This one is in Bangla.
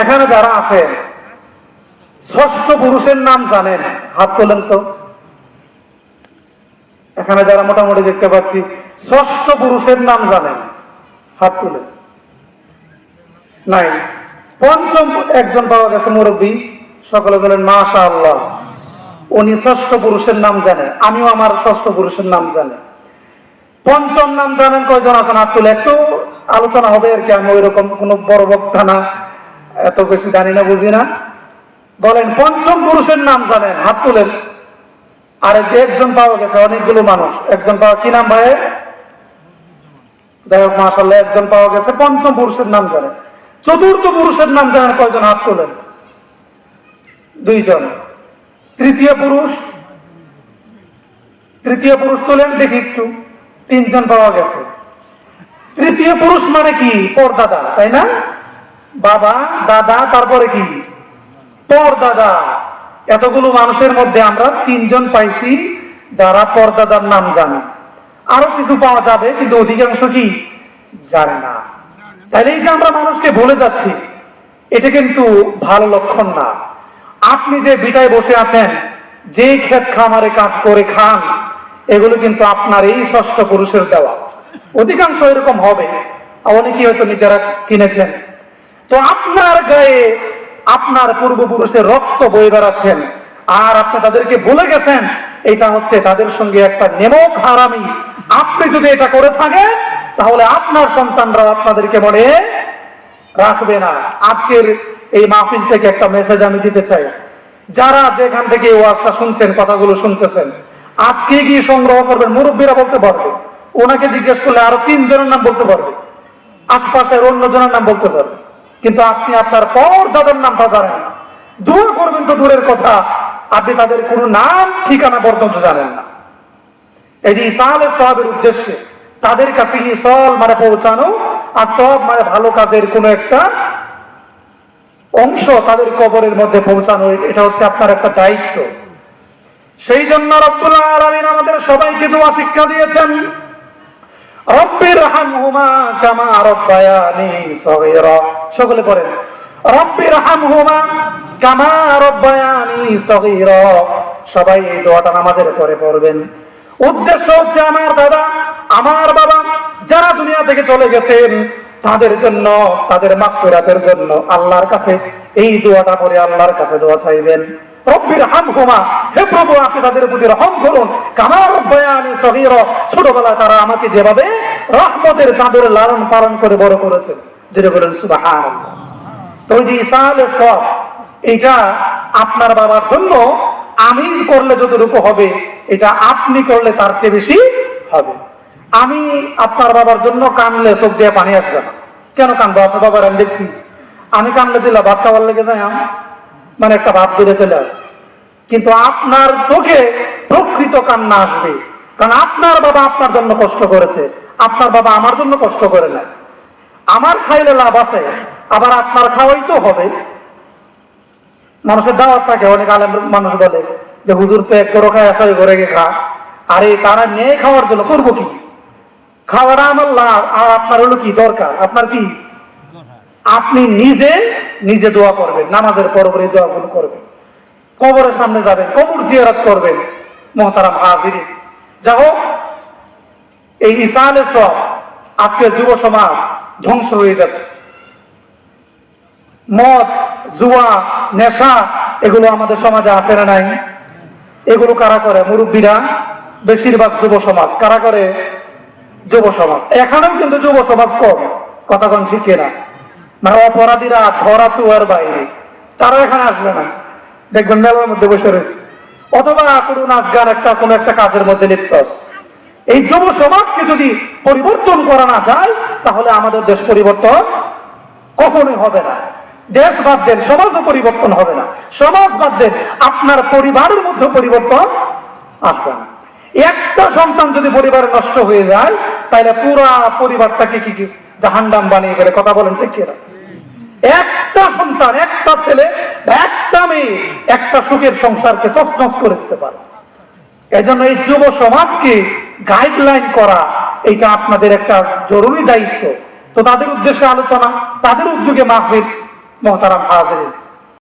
এখানে যারা আছেন ষষ্ঠ পুরুষের নাম জানেন? হাত তোলেন তো। এখানে যারা মোটামুটি দেখতে পাচ্ছি ষষ্ঠ পুরুষের নাম জানেন, হাত তুলেন। নাই। পঞ্চম একজন পাওয়া গেছে মুরব্বী, সকলে বলেন মাশাআল্লাহ। উনি ষষ্ঠ পুরুষের নাম জানেন, আমিও আমার ষষ্ঠ পুরুষের নাম জানি। পঞ্চম নাম জানেন কয়জন আছেন? হাত তুলে। একটু আলোচনা হবে আর কি, আমি ওইরকম কোনো বড় বক্তা না, এত বেশি জানি না, বুঝি না। বলেন পঞ্চম পুরুষের নাম জানেন? হাত তুলেন। আর একজন পাওয়া গেছে, অনেকগুলো মানুষ। একজন পাওয়া, কি নাম ভাই? যাই হোক মাশাআল্লাহ, একজন পাওয়া গেছে। পঞ্চম পুরুষের নাম জানেন। চতুর্থ পুরুষের নাম জানেন কয়জন? হাত তোলেন। দুইজন। তৃতীয় পুরুষ? তৃতীয় পুরুষ তোলেন দেখি একটু। তিনজন পাওয়া গেছে। তৃতীয় পুরুষ মানে কি? পরদাদা, তাই না? বাবা, দাদা, তারপরে কি? পরদাদা। এতগুলো মানুষের মধ্যে আমরা তিনজন পাইছি যারা পরদাদার নাম জানে। আরো কিছু পাওয়া যাবে, কিন্তু অধিকাংশ কি জানে না। তাইলে এই যে আমরা মানুষকে ভুলে যাচ্ছি, এটা কিন্তু ভালো লক্ষণ না। আপনি যে বিটায় বসে আছেন, যে ক্ষেত খামারে কাজ করে খান, এগুলো কিন্তু আপনার এই ষষ্ঠ পুরুষের দেওয়া। অধিকাংশ এরকম হবে, অনেকেই হয়তো নিজেরা কিনেছেন। তো আপনার গায়ে আপনার পূর্বপুরুষের রক্ত বয়ে বেড়াচ্ছেন, আর আপনি তাদেরকে ভুলে গেছেন। এটা হচ্ছে তাদের সঙ্গে একটা নেমক হারামি। আপনি যদি এটা করে থাকেন, তাহলে আপনার সন্তানরা আপনাদেরকে মনে রাখবে না। আজকের এই মাহফিল থেকে একটা মেসেজ আমি দিতে চাই। যারা যেখান থেকে ওয়াজটা শুনছেন, কথাগুলো শুনতেছেন, আজকে গিয়ে সংগ্রহ করবেন। মুরব্বীরা বলতে পারবে, ওনাকে জিজ্ঞেস করলে আরো তিনজনের নাম বলতে পারবে, আশপাশের অন্যজনের নাম বলতে পারবে। কিন্তু আপনি আপনার পরদাদার নামটা জানেন না। দূর করবেন তো দূরের কথা, আপনি তাদের কোনো নাম ঠিকানা পর্যন্ত জানেন না। এই যে ইসালে সওয়াবের উদ্দেশ্যে তাদের কাছে ইসাল মানে পৌঁছানো, আর সব মানে ভালো কাজের কোনো একটা অংশ তাদের কবরের মধ্যে পৌঁছানো, এটা হচ্ছে আপনার একটা দায়িত্ব। সেই জন্য রব্বুল আলামিন আমাদের সবাইকে দোয়া শিক্ষা দিয়েছেন, রব্বির হামহুমা কামা রব্বায়ানি সগীরা। সকলে পড়েন, রব্বির হামহুমা কামা রব্বায়ানি সগীরা। সবাই এই দোয়াটা নামাজের পরে পড়বেন। উদ্দেশ্য হচ্ছে আমার দাদা, আমার বাবা যারা দুনিয়া থেকে চলে গেছেন, তাদের জন্য, তাদের মাগফিরাতের জন্য আল্লাহর কাছে এই দোয়াটা পড়ে আল্লাহর কাছে দোয়া চাইবেন। রব্বির হামহুমা, হে প্রভু আপনি তাদের প্রতি রহম করুন, কামা রব্বায়ানি সগীরা, ছোটবেলায় তারা আমাকে যেভাবে রহমতের চাদরে লালন পালন করে বড় করেছেন। যেটা বলেন সুবহানাল্লাহ। তো ওই যে ইসালে সওয়াব, এটা আপনার বাবার জন্য আমি করলে যতটুকু হবে, এটা আপনি করলে তার চেয়ে বেশি হবে। আমি আপনার বাবার জন্য কানলে চোখ দিয়ে পানি আসবে না। কেন কানবো? আপনার বাবার আমি দেখছি, আমি কানলে দিলা ভাত খাওয়ার লেগে যায়, মানে একটা ভাত দূরে চলে আসে। কিন্তু আপনার চোখে প্রকৃত কান্না আসবে, কারণ আপনার বাবা আপনার জন্য কষ্ট করেছে, আপনার বাবা আমার জন্য কষ্ট করে না। আমার খাইলে লাভ আছে, আবার আপনার খাওয়াইতেও হবে। মানুষের দাওয়াত থাকে, অনেক আলেম মানুষ বলে যে হুজুর তো এক করো খায় আসা ঘরে গিয়ে খা। আরে তারা নেই খাওয়ার জন্য, করবো কি? খাওয়ার আমার লাভ, আর আপনার হলো কি দরকার? আপনার কি? আপনি নিজে নিজে দোয়া করবেন, নামাজের পরপরই দোয়াগুলো করবেন, কবরের সামনে যাবেন, কবর জিয়ারত করবেন। মুহতারাম হাজিরিন, যা হোক, এই ইসালে সওয়াব আজকে যুব সমাজ ধ্বংস হয়ে যাচ্ছে। মদ, জুয়া, নেশা, এগুলো আমাদের সমাজে আছে না নাই? এগুলো কারা করে? মুরব্বীরা, বেশিরভাগ যুব সমাজ। কারা করে? যুব সমাজ। এখানেও কিন্তু যুব সমাজ কম, কথা কোন ঠিক না? মানে অপরাধীরা ধরা ছোঁয়ার বাইরে, তারা এখানে আসবে না, দেখবেন মেলার মধ্যে বসে রয়েছে, অথবা কোনো নাচ গান একটা কোনো একটা কাজের মধ্যে লিপ্ত আছে। এই যুব সমাজকে যদি পরিবর্তন করা না যায়, তাহলে আমাদের দেশ পরিবর্তন কখনোই হবে না। দেশ বাদ দেন, সমাজও পরিবর্তন হবে না। সমাজ বাদ দেন, আপনার পরিবারের মধ্যে পরিবর্তন আসবে না। একটা সন্তান যদি পরিবার নষ্ট হয়ে যায়, তাহলে পুরা পরিবারটাকে কি জাহান্নাম বানিয়ে ফেলে। কথা বলেন ঠিক কিনা? একটা সন্তান, একটা ছেলে, একটা মেয়ে, একটা সুখের সংসারকে তছনছ করে দিতে পারে। এই জন্য এই যুব সমাজকে গাইডলাইন করা, এইটা আপনাদের একটা জরুরি দায়িত্ব। তো তাদের উদ্দেশ্যে আলোচনা, তাদের উদ্যোগে মাহফিল, মোহতারাম হাজিরিন,